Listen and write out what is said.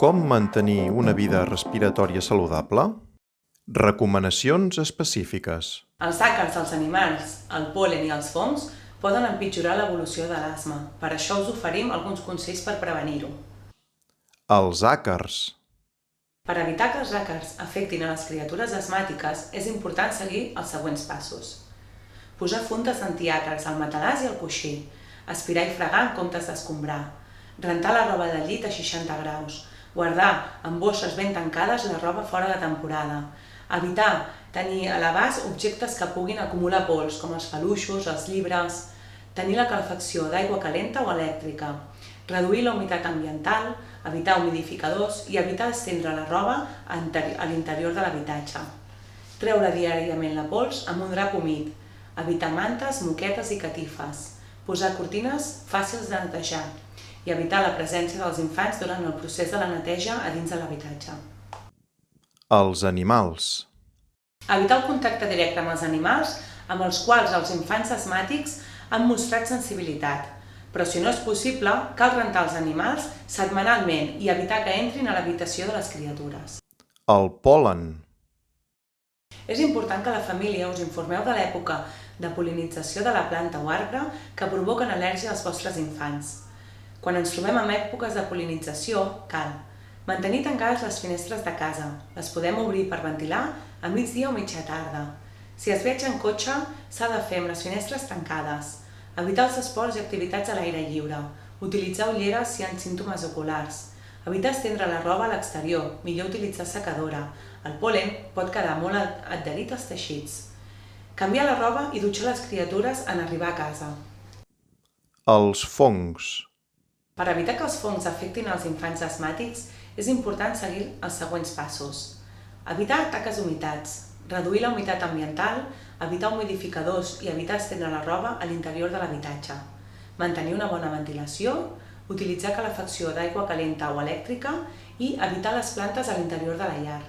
Com mantenir una vida respiratòria saludable? Recomanacions específiques. Els àcars dels animals, el pol·len i els fongs poden empitjorar l'evolució de l'asma. Per això us oferim alguns consells per prevenir-ho. Els àcars. Per evitar que els àcars afectin a les criatures asmàtiques, és important seguir els següents passos. Posar fundes antiàcars al matalàs i al coixí. Aspirar i fregar en comptes d'escombrar. Rentar la roba del llit a 60 graus. Guardar en bosses ben tancades la roba fora de temporada. Evitar tenir a l'abast objectes que puguin acumular pols, com els peluixos, els llibres. Tenir la calefacció d'aigua calenta o elèctrica. Reduir la humitat ambiental, evitar humidificadors i evitar estendre la roba a l'interior de l'habitatge. Treure diàriament la pols amb un drap humit. Evitar mantes, moquetes i catifes. Posar cortines fàcils de netejar i evitar la presència dels infants durant el procés de la neteja a dins de l'habitatge. Els animals. Evitar el contacte directe amb els animals amb els quals els infants asmàtics han mostrat sensibilitat, però si no és possible, cal rentar els animals setmanalment i evitar que entrin a l'habitació de les criatures. El pol·len. És important que la família us informeu de l'època de pol·linització de la planta o arbre que provoquen al·lèrgia als vostres infants. Quan ens trobem en èpoques de pol·linització, cal mantenir tancades les finestres de casa. Les podem obrir per ventilar a migdia o mitja tarda. Si es viatja en cotxe, s'ha de fer amb les finestres tancades. Evitar els esports i activitats a l'aire lliure. Utilitzar ulleres si hi ha símptomes oculars. Evitar estendre la roba a l'exterior. Millor utilitzar secadora. El pol·len pot quedar molt adherit als teixits. Canviar la roba i dutxar les criatures en arribar a casa. Els fongs. Per evitar que els fongs afectin els infants asmàtics, és important seguir els següents passos. Evitar taques humitats, reduir la humitat ambiental, evitar humidificadors i evitar estendre la roba a l'interior de l'habitatge. Mantenir una bona ventilació, utilitzar calefacció d'aigua calenta o elèctrica i evitar les plantes a l'interior de la llar.